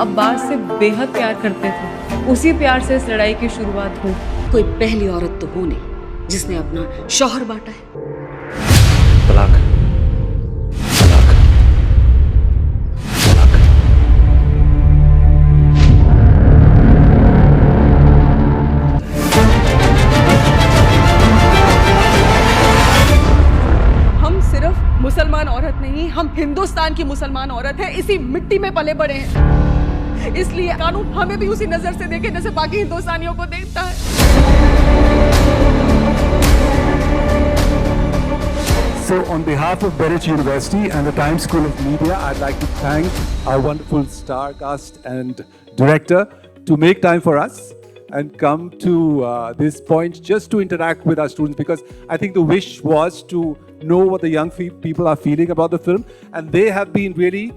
अब्बास से बेहद प्यार करते थे। उसी प्यार से इस लड़ाई की शुरुआत हुई। कोई पहली औरत तो हो नहीं जिसने अपना शौहर बांटा है। तलाक, तलाक, तलाक। हम सिर्फ मुसलमान औरत नहीं, हम हिंदुस्तान की मुसलमान औरत है। इसी मिट्टी में पले बड़े हैं, इसलिए कानून हमें भी उसी नजर से देखे जैसे बाकी हिंदुस्तानियों को देखता है। So on behalf of Berich University and the Times School of Media, I'd like to thank our wonderful star cast and director to make time for us and come to this point just to interact with our students, because I think the wish was to know what the young people are feeling about the film, and they have been really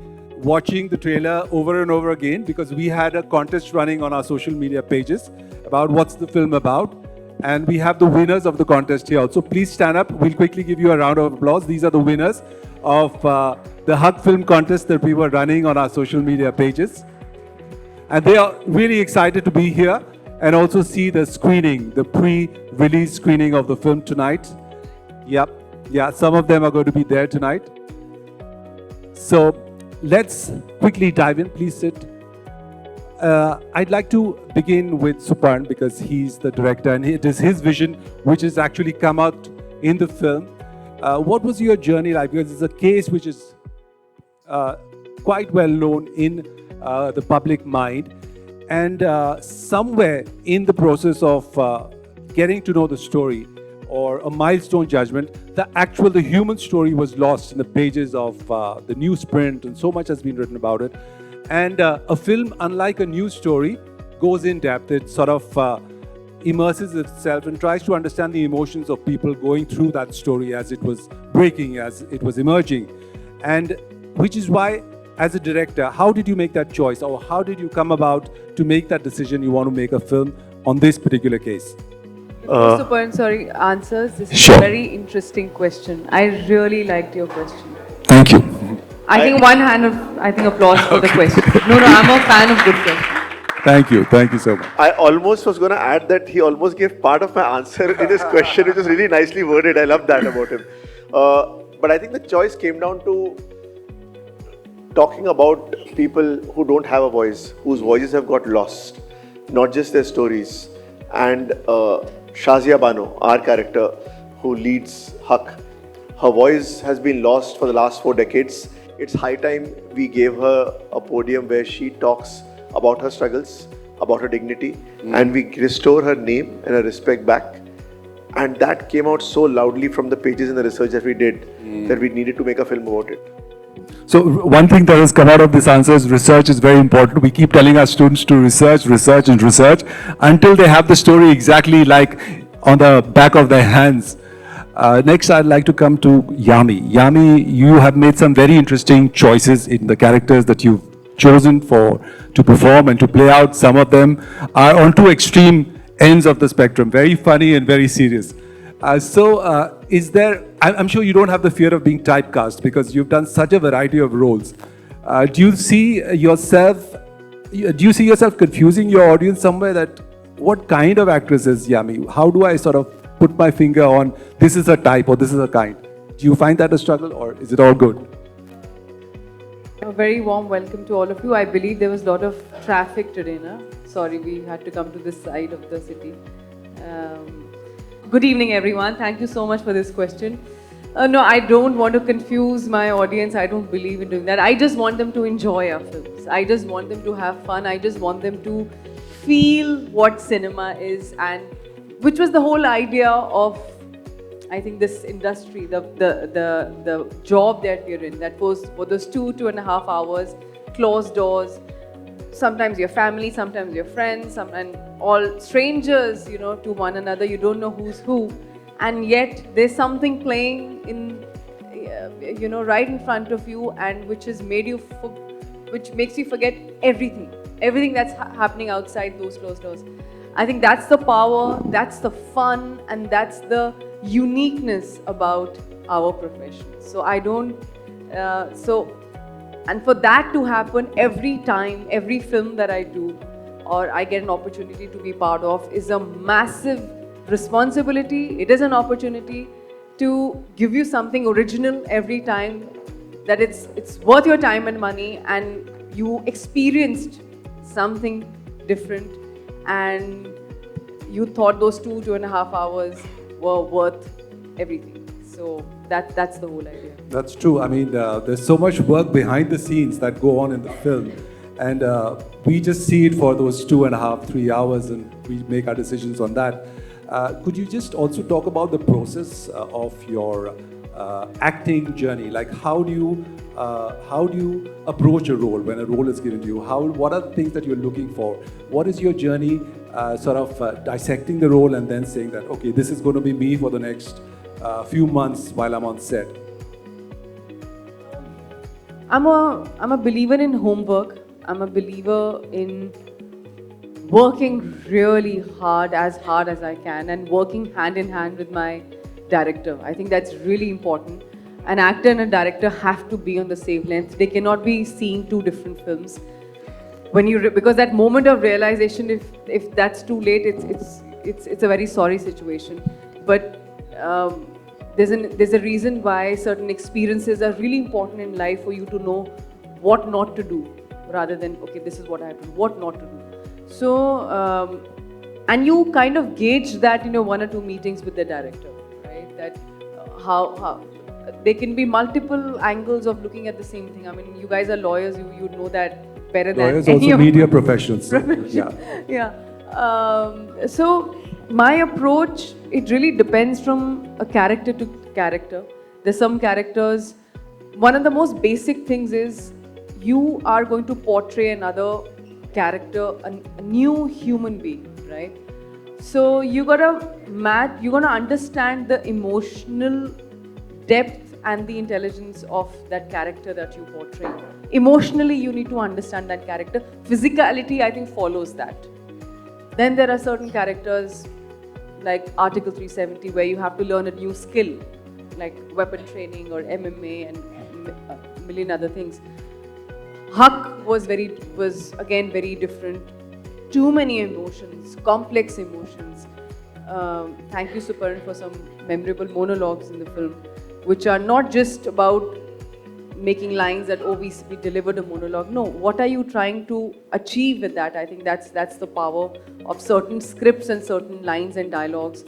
watching the trailer over and over again because we had a contest running on our social media pages about what's the film about. And we have the winners of the contest here also. Please stand up. We'll quickly give you a round of applause. These are the winners of the Hug Film Contest that we were running on our social media pages. And they are really excited to be here and also see the screening, the pre-release screening of the film tonight. Yep. Yeah, some of them are going to be there tonight. So let's quickly dive in. Please sit. I'd like to begin with Suparn because he's the director and it is his vision which has actually come out in the film. What was your journey like? Because it's a case which is quite well known in the public mind, and somewhere in the process of getting to know the story or a milestone judgment, the human story was lost in the pages of the newsprint, and so much has been written about it. And a film, unlike a news story, goes in depth. It sort of immerses itself and tries to understand the emotions of people going through that story as it was breaking, as it was emerging. And which is why, as a director, how did you make that choice, or how did you come about to make that decision you want to make a film on this particular case? Suparn, sorry, answers. This is Sure. a very interesting question. I really liked your question. Thank you. I think one hand of applause for the question. No, I'm a fan of good questions. Thank you so much. I almost was going to add that he almost gave part of my answer in his question, which is really nicely worded. I love that about him. But I think the choice came down to talking about people who don't have a voice, whose voices have got lost, not just their stories. And Shazia Bano, our character who leads Haq, her voice has been lost for the last 4 decades. It's high time we gave her a podium where she talks about her struggles, about her dignity, and we restore her name and her respect back. And that came out so loudly from the pages and the research that we did that we needed to make a film about it. So one thing that has come out of this answer is research is very important. We keep telling our students to research until they have the story exactly like on the back of their hands. Next, I'd like to come to Yami. Yami, you have made some very interesting choices in the characters that you've chosen to perform and to play out. Some of them are on two extreme ends of the spectrum, very funny and very serious. Is there, I'm sure you don't have the fear of being typecast because you've done such a variety of roles. Do you see yourself confusing your audience somewhere that what kind of actress is Yami? How do I sort of put my finger on this is a type or this is a kind? Do you find that a struggle or is it all good? A very warm welcome to all of you. I believe there was a lot of traffic today, na? Sorry, we had to come to this side of the city. Good evening, everyone. Thank you so much for this question. No, I don't want to confuse my audience. I don't believe in doing that. I just want them to enjoy our films. I just want them to have fun. I just want them to feel what cinema is, and which was the whole idea of, I think, this industry, the job that we're in, that was for those 2.5 hours, closed doors, sometimes your family, sometimes your friends, and all strangers, to one another, you don't know who's who, and yet there's something playing in, right in front of you, and which makes you forget everything that's happening outside those closed doors. I think that's the power, that's the fun, and that's the uniqueness about our profession. So And for that to happen every time, every film that I do or I get an opportunity to be part of is a massive responsibility. It is an opportunity to give you something original every time, that it's worth your time and money, and you experienced something different, and you thought those 2.5 hours were worth everything. So that's the whole idea. That's true. I mean, there's so much work behind the scenes that go on in the film, and we just see it for those 2.5, 3 hours, and we make our decisions on that. Could you just also talk about the process of your acting journey? Like, how do you approach a role when a role is given to you? What are the things that you're looking for? What is your journey, sort of dissecting the role and then saying that, okay, this is going to be me for the next few months while I'm on set? I'm a believer in homework. I'm a believer in working really hard as I can, and working hand in hand with my director. I think that's really important. An actor and a director have to be on the same length. They cannot be seeing two different films. Because that moment of realization, if that's too late, it's a very sorry situation. But there's a reason why certain experiences are really important in life for you to know what not to do, rather than, okay, this is what I have to do, what not to do. So, and you kind of gauge that in your 1 or 2 meetings with the director, right? That how there can be multiple angles of looking at the same thing. I mean, you guys are lawyers, you know that better than Lawyers, any also of media professionals. So, yeah. Yeah. So my approach, it really depends from a character to character. There's some characters, one of the most basic things is you are going to portray another character, a new human being, right? So you're gonna understand the emotional depth and the intelligence of that character that you portray. Emotionally, you need to understand that character. Physicality, I think, follows that. Then there are certain characters like Article 370 where you have to learn a new skill, like weapon training or MMA and a million other things. Huck was again very different. Too many emotions, complex emotions. Thank you, Suparan, for some memorable monologues in the film, which are not just about making lines that, oh, we delivered a monologue. No, what are you trying to achieve with that? I think that's the power of certain scripts and certain lines and dialogues.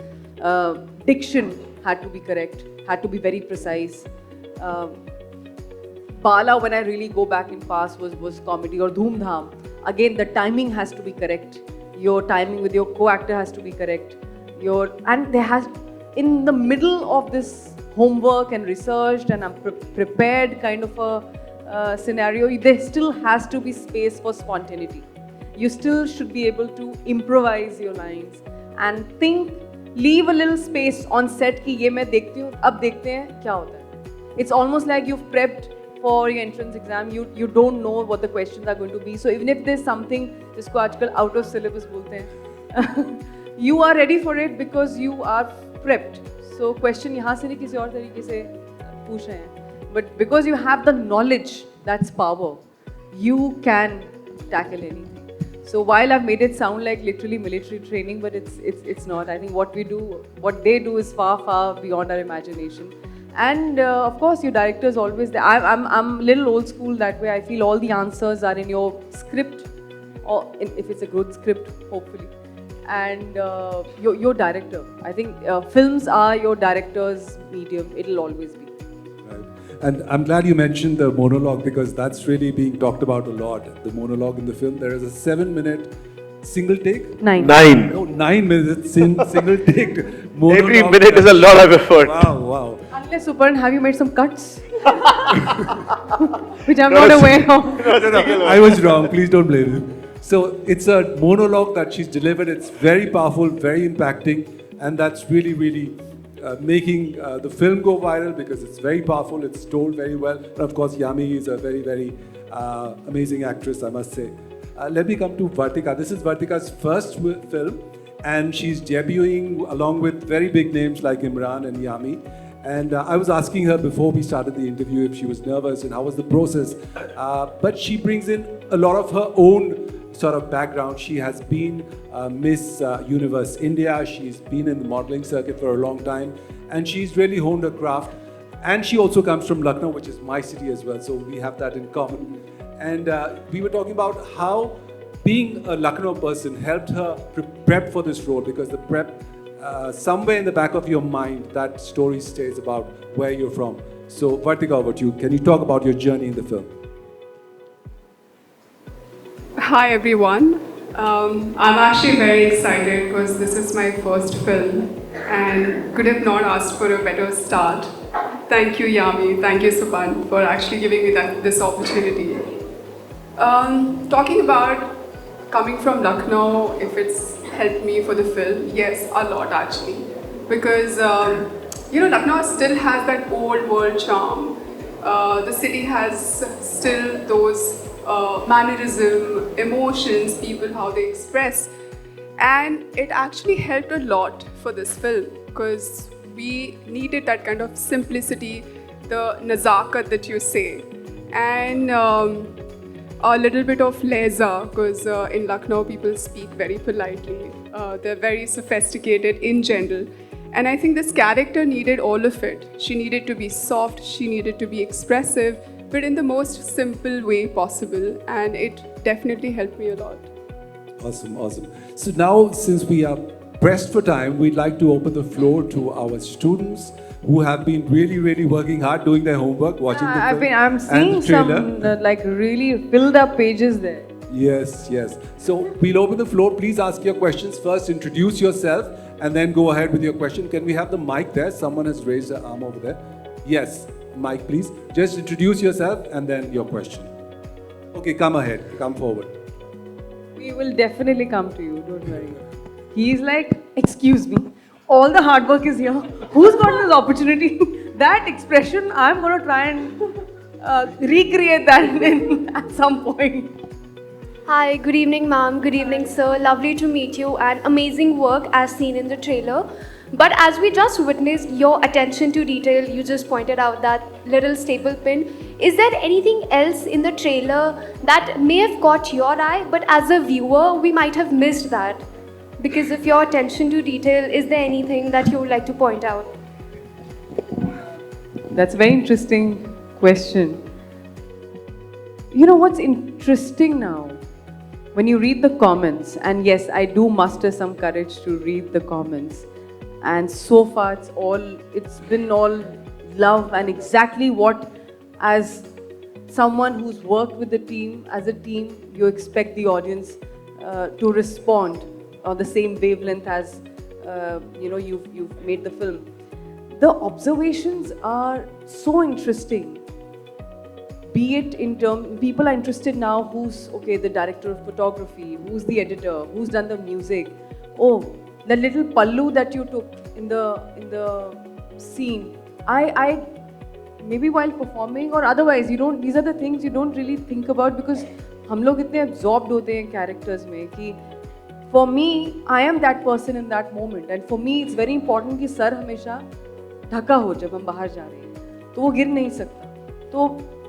Diction had to be correct, had to be very precise. Bala, when I really go back in past, was comedy, or Dhoom Dham. Again, the timing has to be correct. Your timing with your co-actor has to be correct. In the middle of this homework and researched and I'm prepared kind of a scenario, there still has to be space for spontaneity. You still should be able to improvise your lines and think, leave a little space on set ki ye main dekhti hu, ab dekhte hain kya hota hai. It's almost like you've prepped for your entrance exam. You don't know what the questions are going to be. So even if there's something jisko aajkal out of syllabus bolte hain, you are ready for it because you are prepped. So question यहाँ से नहीं किसी और तरीके से पूछ रहे हैं. But because you have the knowledge, that's power. You can tackle anything. So while I've made it sound like literally military training, but it's not. I think what they do is far beyond our imagination. And of course, your director is always there. I'm a little old school that way. I feel all the answers are in your script, or if it's a good script, hopefully. And your director. I think films are your director's medium. It'll always be. Right. And I'm glad you mentioned the monologue, because that's really being talked about a lot. The monologue in the film. There is a 7-minute single take. 9. 9. No, 9 minutes single take monologue. Every minute is a lot of effort. Wow. Unless, Suparan, have you made some cuts? Which I'm not aware of. No, I was wrong. Please don't blame him. So it's a monologue that she's delivered. It's very powerful, very impacting, and that's really making the film go viral because it's very powerful. It's told very well. And of course, Yami is a very amazing actress, I must say. Let me come to Vartika. This is Vartika's first film, and she's debuting along with very big names like Imran and Yami. And I was asking her before we started the interview if she was nervous and how was the process. But she brings in a lot of her own sort of background. She has been Miss Universe India. She's been in the modeling circuit for a long time. And she's really honed her craft. And she also comes from Lucknow, which is my city as well. So we have that in common. And we were talking about how being a Lucknow person helped her prep for this role, because the prep, somewhere in the back of your mind, that story stays about where you're from. So, Vartika, over to you. Can you talk about your journey in the film? Hi everyone. I'm actually very excited because this is my first film and could have not asked for a better start. Thank you, Yami. Thank you, Supan, for actually giving me this opportunity. Talking about coming from Lucknow, if it's helped me for the film, yes, a lot actually. Because, Lucknow still has that old world charm. The city has still those mannerism, emotions, people, how they express. And it actually helped a lot for this film because we needed that kind of simplicity, the nazakat that you say, and a little bit of leza, because in Lucknow people speak very politely. They're very sophisticated in general. And I think this character needed all of it. She needed to be soft, she needed to be expressive, but in the most simple way possible. And it definitely helped me a lot. Awesome, awesome. So now, since we are pressed for time, we'd like to open the floor to our students who have been really, really working hard, doing their homework, watching the film I'm and seeing the trailer. some really filled up pages there. Yes, yes. So we'll open the floor. Please ask your questions first. Introduce yourself and then go ahead with your question. Can we have the mic there? Someone has raised their arm over there. Yes, mic, please. Just introduce yourself and then your question. Okay, come ahead. Come forward. We will definitely come to you, don't worry. He's like, excuse me, all the hard work is here. Who's got this opportunity? That expression, I'm going to try and recreate that at some point. Hi, good evening ma'am, good evening sir. Lovely to meet you and amazing work as seen in the trailer. But as we just witnessed your attention to detail, you just pointed out that little staple pin. Is there anything else in the trailer that may have caught your eye, but as a viewer, we might have missed that? Because of your attention to detail, is there anything that you would like to point out? That's a very interesting question. You know what's interesting now? When you read the comments, and yes, I do muster some courage to read the comments. And so far, it's been all love and exactly what, as someone who's worked with the team, as a team, you expect the audience to respond on the same wavelength as you've made the film. The observations are so interesting. Be it in terms, people are interested now who's the director of photography, who's the editor, who's done the music. Oh, the little pallu that you took in the scene. I maybe while performing or otherwise, these are the things you don't really think about because हम लोग इतने absorbed होते हैं characters में कि for me, I am that person in that moment, and for me, it's very important कि sir हमेशा ढका हो जब हम बाहर जा रहे हैं, तो वो गिर नहीं सकता. तो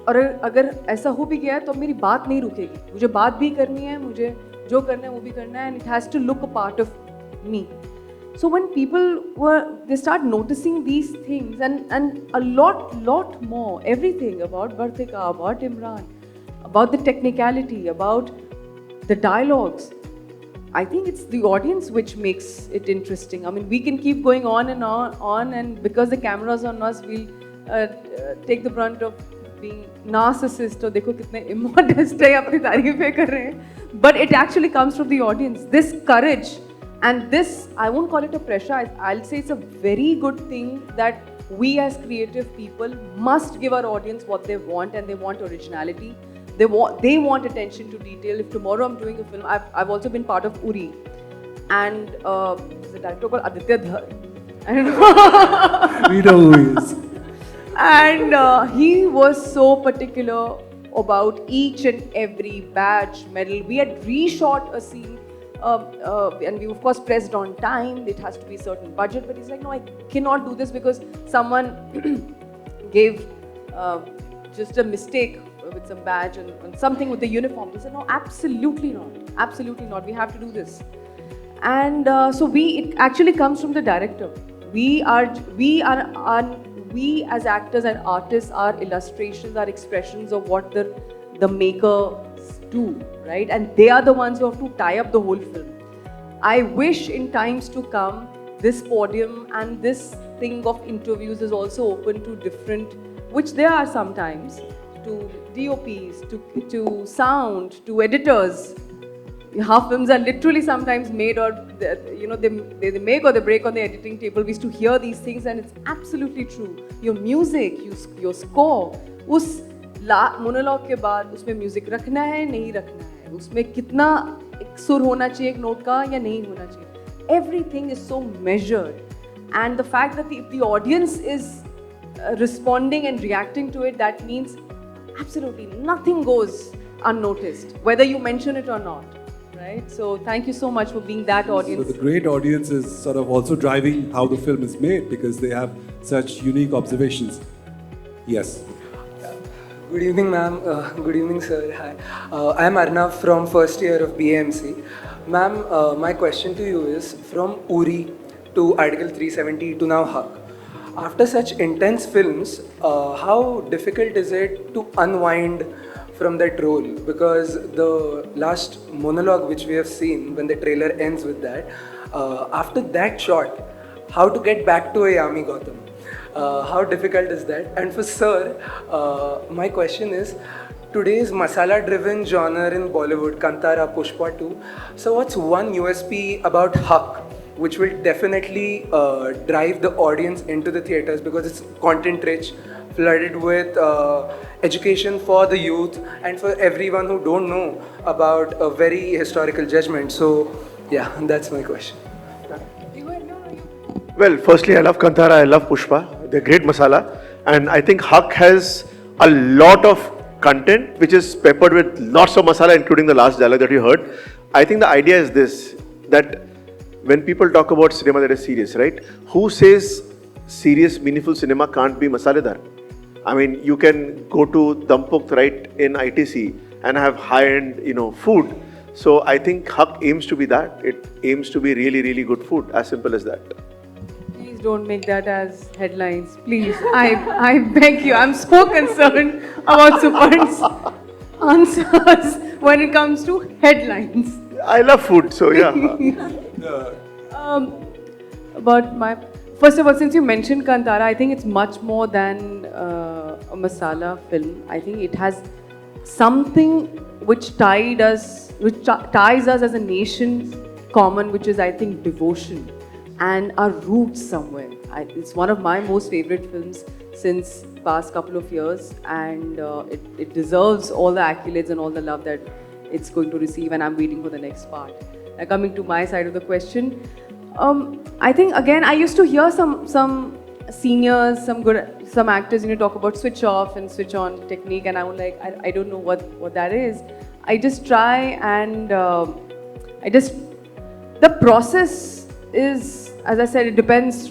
और अगर ऐसा हो भी गया है तो मेरी बात नहीं रुकेगी. मुझे बात भी करनी है, मुझे जो करना है वो भी करना है, and it has to look a part of me. So when people they start noticing these things and a lot more, everything about Vartika, about Imran, about the technicality, about the dialogues. I think it's the audience which makes it interesting. I mean, we can keep going on and on, and because the camera's on us, we'll take the brunt of being narcissist. Or देखो कितने immodest है अपनी तारीफें कर रहे हैं. But it actually comes from the audience. This courage and this, I won't call it a pressure. I'll say it's a very good thing that we as creative people must give our audience what they want, and they want originality. They want attention to detail. If tomorrow I'm doing a film, I've also been part of Uri, and there's a director called Aditya Dhar. I don't know. We know who he is. And he was so particular about each and every badge, medal. We had reshot a scene and we of course pressed on time. It has to be certain budget. But he's like, no, I cannot do this because someone gave just a mistake with some badge and something with the uniform. He said, no, absolutely not. Absolutely not. We have to do this. And it actually comes from the director. We as actors and artists are illustrations, are expressions of what the makers do, right? And they are the ones who have to tie up the whole film. I wish in times to come, this podium and this thing of interviews is also open to different, which there are sometimes, to DOPs, to sound, to editors. Half films are literally sometimes made, or they make or they break on the editing table. We used to hear these things, and it's absolutely true. Your music, your score, उस monologue के बाद उसमें music रखना है नहीं रखना है, उसमें कितना एक सुर होना चाहिए एक नोट का या नहीं होना चाहिए. Everything is so measured, and the fact that the audience is responding and reacting to it, that means absolutely nothing goes unnoticed, whether you mention it or not. Right? So thank you so much for being that audience. So the great audience is sort of also driving how the film is made because they have such unique observations. Yes. Good evening, ma'am. Good evening, sir. Hi. I am Arnav from first year of BAMC. Ma'am, my question to you is, from Uri to Article 370 to now Haq, after such intense films, how difficult is it to unwind from that role? Because the last monologue which we have seen, when the trailer ends with that, after that shot, how to get back to a Yami Gautam? How difficult is that? And for sir, my question is, today's masala-driven genre in Bollywood, Kantara, Pushpa 2, so what's one USP about Haq which will definitely drive the audience into the theatres, because it's content-rich, flooded with education for the youth and for everyone who don't know about a very historical judgment. So yeah, that's my question. Well, firstly, I love Kantara, I love Pushpa. They're great masala. And I think Haq has a lot of content which is peppered with lots of masala, including the last dialogue that you heard. I think the idea is this, that when people talk about cinema that is serious, right? Who says serious, meaningful cinema can't be masaledar? I mean, you can go to Dampuk, right, in ITC and have high-end, food. So I think Haq aims to be that. It aims to be really, really good food. As simple as that. Please don't make that as headlines. Please, I beg you. I'm so concerned about Suparn's answers when it comes to headlines. I love food, so yeah. First of all, since you mentioned Kantara, I think it's much more than a masala film. I think it has something which ties us as a nation common, which is, I think, devotion and our roots somewhere. It's one of my most favorite films since past couple of years, and it deserves all the accolades and all the love that it's going to receive, and I'm waiting for the next part. Now, coming to my side of the question, I think again I used to hear some seniors, some actors, talk about switch off and switch on technique, and I was like, I don't know what that is. I just try and the process is, as I said, it depends.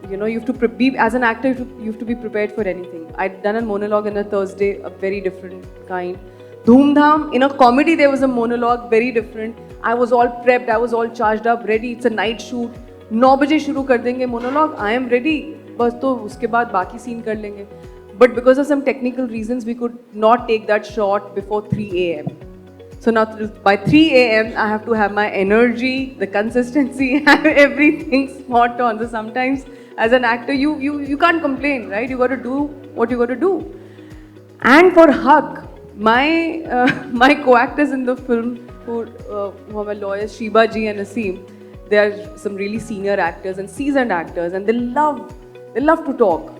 You have to be, as an actor, you have to be prepared for anything. I'd done a monologue on a Thursday, a very different kind. Dhoom Dham, in a comedy there was a monologue, very different. I was all prepped, I was all charged up, ready. It's a night shoot. 9 बजे शुरू कर देंगे monologue. I am ready. बस तो उसके बाद बाकी scene कर लेंगे. But because of some technical reasons, we could not take that shot before 3 a.m. So now by 3 a.m. I have to have my energy, the consistency, everything spot on. So sometimes as an actor, you can't complain, right? You got to do what you got to do. And for Haq, my co-actors in the film, who are my lawyers, Shiba ji and Asim, they are some really senior actors and seasoned actors, and they love to talk,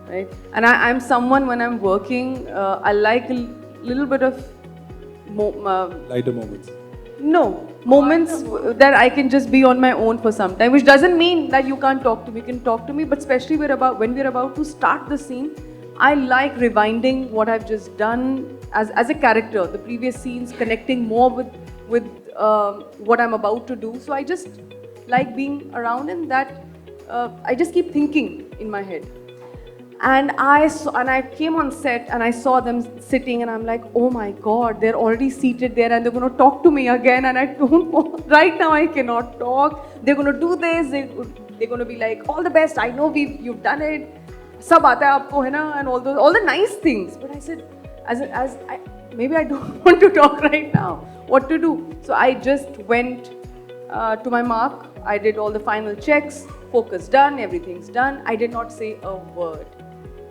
right? And I'm someone, when I'm working, I like a little bit of Lighter moments. No, moments that I can just be on my own for some time, which doesn't mean that you can't talk to me. You can talk to me, but especially when we're about to start the scene, I like rewinding what I've just done as a character, the previous scenes, connecting more with with what I'm about to do. So I just like being around, and that I just keep thinking in my head. And I came on set and I saw them sitting, and I'm like, oh my God, they're already seated there and they're going to talk to me again, and I don't want, right now I cannot talk. They're going to do this, they're going to be like, all the best, I know you've done it, sab aata hai aapko, hai na, and all the nice things. But I said, maybe I don't want to talk right now. What to do? So I just went to my mark. I did all the final checks, focus done, everything's done. I did not say a word.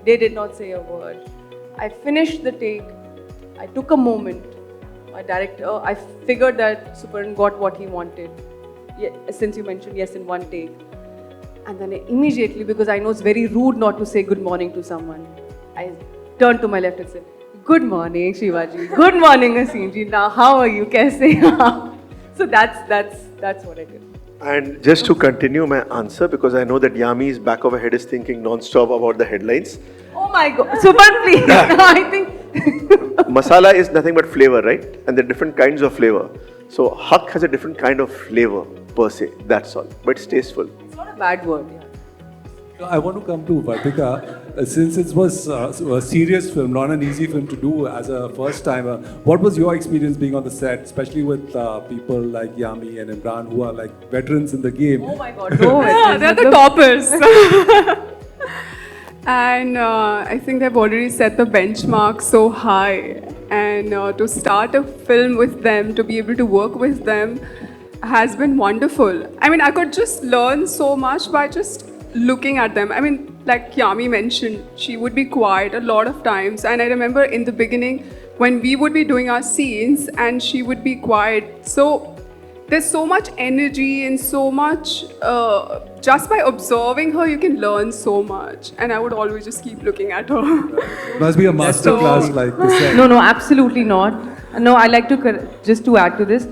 They did not say a word. I finished the take. I took a moment. My director, I figured that Suparan got what he wanted. Since you mentioned yes in one take. And then immediately, because I know it's very rude not to say good morning to someone, I turned to my left and said, good morning, Shivaji. Good morning, Asimji. Now, how are you? Kaise? So that's what I did. And just to continue my answer, because I know that Yami's back of her head is thinking non-stop about the headlines. Oh my God. Suparan, please. I think... Masala is nothing but flavor, right? And there are different kinds of flavor. So Haq has a different kind of flavor per se, that's all. But it's tasteful. It's not a bad word, yeah. I want to come to Vartika. Since it was a serious film, not an easy film to do as a first timer, what was your experience being on the set, especially with people like Yami and Imran who are like veterans in the game? Oh my God, no. Yeah, they're the toppers. And I think they've already set the benchmark so high. And to start a film with them, to be able to work with them, has been wonderful. I mean, I could just learn so much by just looking at them. I mean, like Yami mentioned, she would be quiet a lot of times. And I remember in the beginning, when we would be doing our scenes and she would be quiet. So there's so much energy and so much, just by observing her, you can learn so much. And I would always just keep looking at her. Must be a master class like this. No, absolutely not. No, I like to, just to add to this,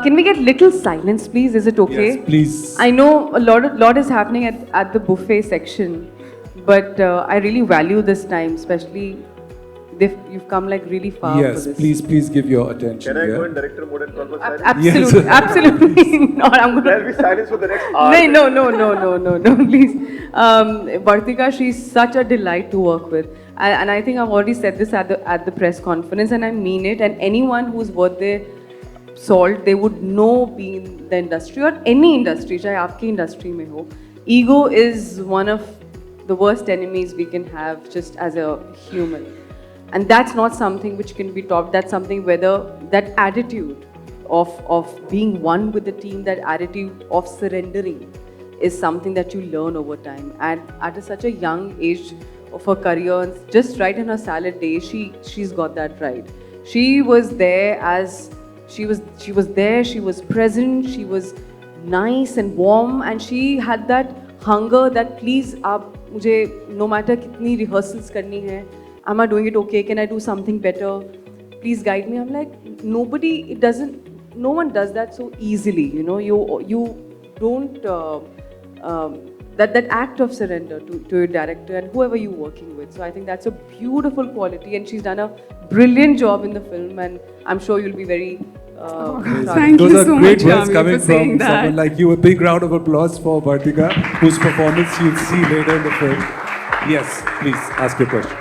can we get little silence, please? Is it okay? Yes, please. I know a lot is happening at the buffet section, but I really value this time, especially you've come like really far Yes, for this. please give your attention. Can I here. go in director mode and talk about silence? Absolutely, Yes. absolutely not. I'm There'll gonna. be silence for the next hour. No, please. Vartika, she's such a delight to work with, and I think I've already said this at the press conference, and I mean it. And anyone who's worth their salt, they would know, being in the industry or any industry, चाहे आपकी industry में हो, ego is one of the worst enemies we can have just as a human. And that's not something which can be taught. That's something that attitude of being one with the team, that attitude of surrendering is something that you learn over time. And at such a young age of her career, just right in her salad days, she's got that right. She was there as she was there, she was present, she was nice and warm, and she had that hunger that please आप मुझे no matter कितनी rehearsals करनी है, am I doing it okay? Can I do something better? Please guide me. I'm like, no one does that so easily. You know, you don't that act of surrender to your director and whoever you're working with. So I think that's a beautiful quality, and she's done a brilliant job in the film, and I'm sure you'll be very. Thank Those you are so great much, words Yami, coming for saying from that. someone like you. A big round of applause for Vartika, whose performance you'll see later in the film. Yes, please ask your question.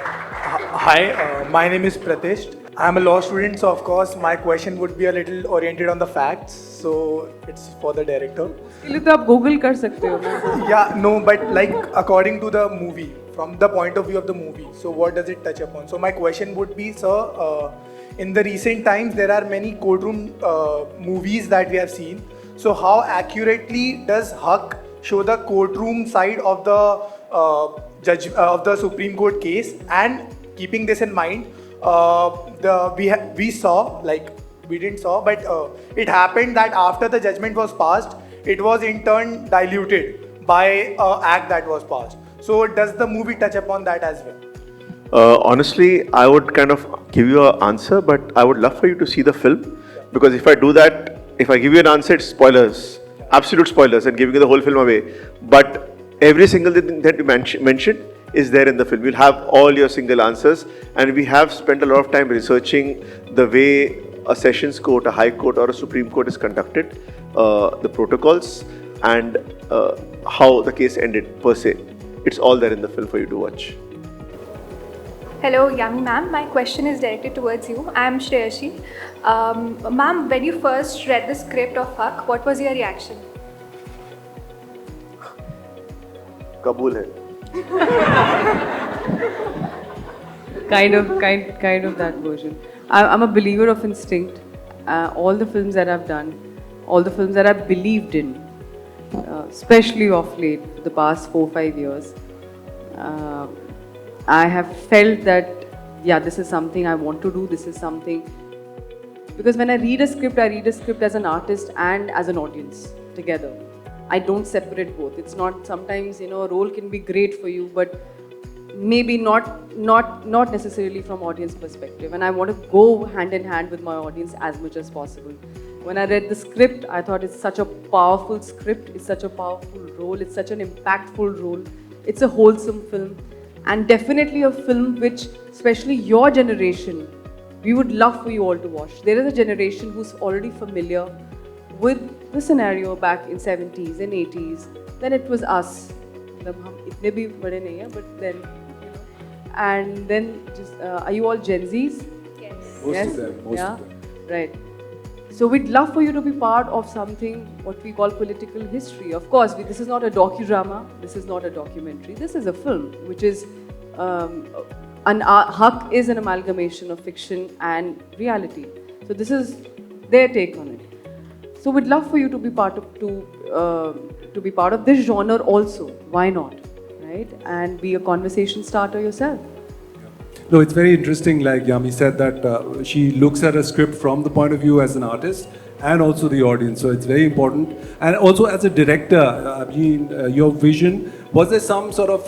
Hi, my name is Pratish. I'm a law student, so of course my question would be a little oriented on the facts. So it's for the director. इसके लिए तो आप Google कर सकते हो. Yeah, no, but like according to the movie, from the point of view of the movie, so what does it touch upon? So my question would be, sir, in the recent times there are many courtroom movies that we have seen. So how accurately does Haq show the courtroom side of the judge of the Supreme Court case? And keeping this in mind, we saw, like we didn't saw, but it happened that after the judgment was passed, it was in turn diluted by an act that was passed. So does the movie touch upon that as well? Honestly, I would kind of give you an answer, but I would love for you to see the film, because if I do that, if I give you an answer, it's spoilers, absolute spoilers, and giving you the whole film away. But every single thing that you mentioned is there in the film. You'll have all your single answers, and we have spent a lot of time researching the way a sessions court, a high court, or a Supreme Court is conducted, the protocols, and how the case ended per se. It's all there in the film for you to watch. Hello, Yami ma'am. My question is directed towards you. I am Shreyashi. Ma'am, when you first read the script of Haq, what was your reaction? Kabul hai. Kind of that version. I'm a believer of instinct. All the films that I've done, all the films that I've believed in, especially of late, for the past 4-5 years, I have felt that, yeah, this is something I want to do, this is something. Because when I read a script as an artist and as an audience together. I don't separate both. It's not, sometimes, a role can be great for you, but maybe not necessarily from audience perspective. And I want to go hand in hand with my audience as much as possible. When I read the script, I thought it's such a powerful script, it's such a powerful role, it's such an impactful role. It's a wholesome film. And definitely a film which, especially your generation, we would love for you all to watch. There is a generation who's already familiar with the scenario back in 70s and 80s. Then it was us. But then, and then just, are you all Gen Zs? Yes. Most of them. Most of them. Right. So we'd love for you to be part of something what we call political history. Of course, this is not a docudrama, this is not a documentary, this is a film which is, Haq is an amalgamation of fiction and reality. So this is their take on it. So we'd love for you to be part of this genre also. Why not, right? And be a conversation starter yourself. No, it's very interesting, like Yami said, that she looks at a script from the point of view as an artist and also the audience. So it's very important. And also as a director, your vision, was there some sort of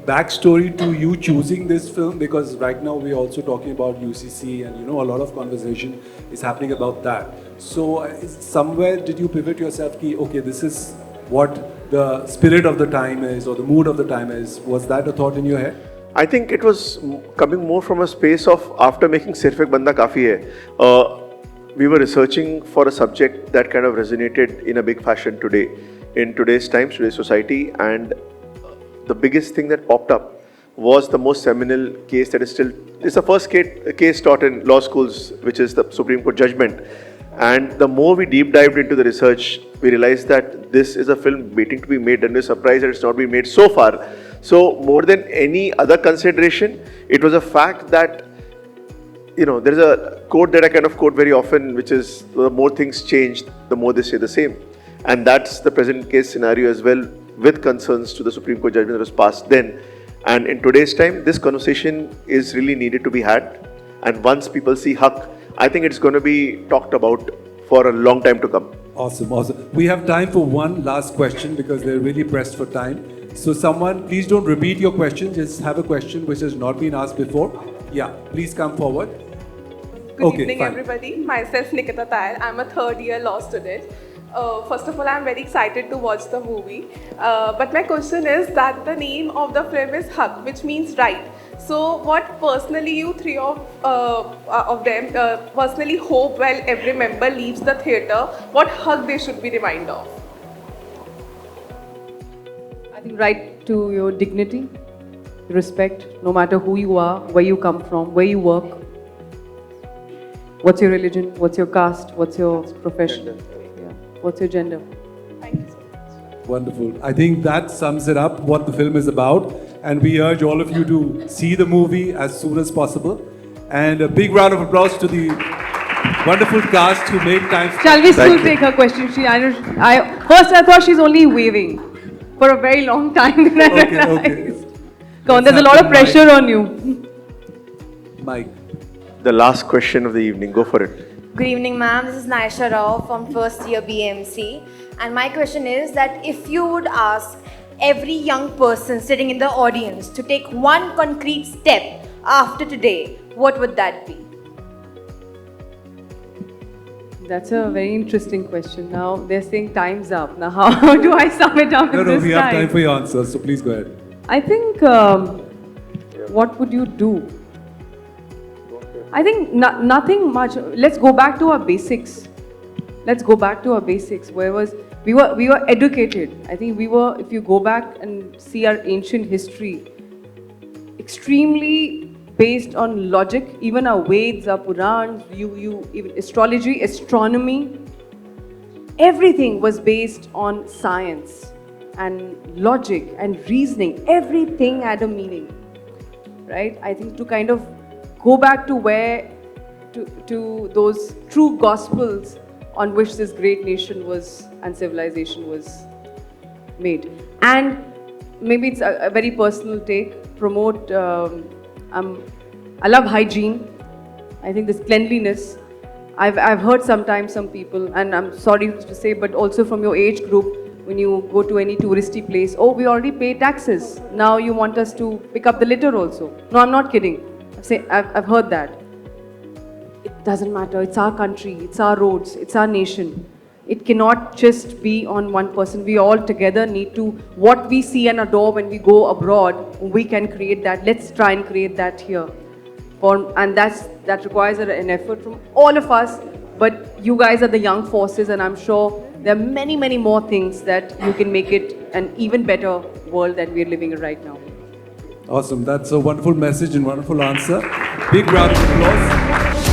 backstory to you choosing this film? Because right now we're also talking about UCC and a lot of conversation is happening about that. So somewhere did you pivot yourself, okay, this is what the spirit of the time is or the mood of the time is? Was that a thought in your head? I think it was coming more from a space of after making Sirf Ek Banda Kafi Hai, we were researching for a subject that kind of resonated in a big fashion today, in today's times, today's society, and the biggest thing that popped up was the most seminal case that is still, it's the first case taught in law schools, which is the Supreme Court judgment. And the more we deep dived into the research, we realized that this is a film waiting to be made, and we're surprised that it's not been made so far. So more than any other consideration, it was a fact that, there's a quote that I kind of quote very often, which is, the more things change, the more they stay the same. And that's the present case scenario as well, with concerns to the Supreme Court judgment that was passed then. And in today's time, this conversation is really needed to be had. And once people see Haq, I think it's going to be talked about for a long time to come. Awesome, awesome. We have time for one last question because they're really pressed for time. So someone, please don't repeat your question, just have a question which has not been asked before. Yeah, please come forward. Good evening, everybody. Myself, Nikita Tayar. I'm a third-year law student. First of all, I'm very excited to watch the movie. But my question is that the name of the film is Haq, which means right. So, what personally you three of them personally hope while every member leaves the theatre, what Haq they should be reminded of? I think right to your dignity, respect, no matter who you are, where you come from, where you work, what's your religion, what's your caste, what's your profession, what's your gender. Thank you so much. Wonderful. I think that sums it up, what the film is about. And we urge all of you to see the movie as soon as possible. And a big round of applause to the wonderful cast who made time. Shall we still take her question? First I thought she's only waving for a very long time. Okay. Come on, there's a lot of pressure on you. Mike. The last question of the evening, go for it. Good evening, ma'am. This is Naisha Rao from first year BMC. And my question is that if you would ask every young person sitting in the audience to take one concrete step after today, what would that be? That's a very interesting question. Now they're saying time's up. Now how do I sum it up in this we have time for your answers, so please go ahead. I think, what would you do? I think nothing much. Let's go back to our basics. Let's go back to our basics. Where was we were educated. I think we were. If you go back and see our ancient history, extremely based on logic. Even our Veds, our Purans, even astrology, astronomy. Everything was based on science and logic and reasoning. Everything had a meaning, right? I think to kind of go back to to those true gospels on which this great nation was and civilization was made. And maybe it's a very personal take, promote, I love hygiene. I think this cleanliness. I've heard sometimes some people, and I'm sorry to say, but also from your age group, when you go to any touristy place, oh, we already pay taxes. Now you want us to pick up the litter also. No, I'm not kidding. I've heard that. It doesn't matter. It's our country. It's our roads. It's our nation. It cannot just be on one person. We all together need to, what we see and adore when we go abroad, we can create that. Let's try and create that here. And that requires an effort from all of us. But you guys are the young forces, and I'm sure there are many, many more things that you can make it an even better world that we're living in right now. Awesome. That's a wonderful message and wonderful answer. Big round of applause.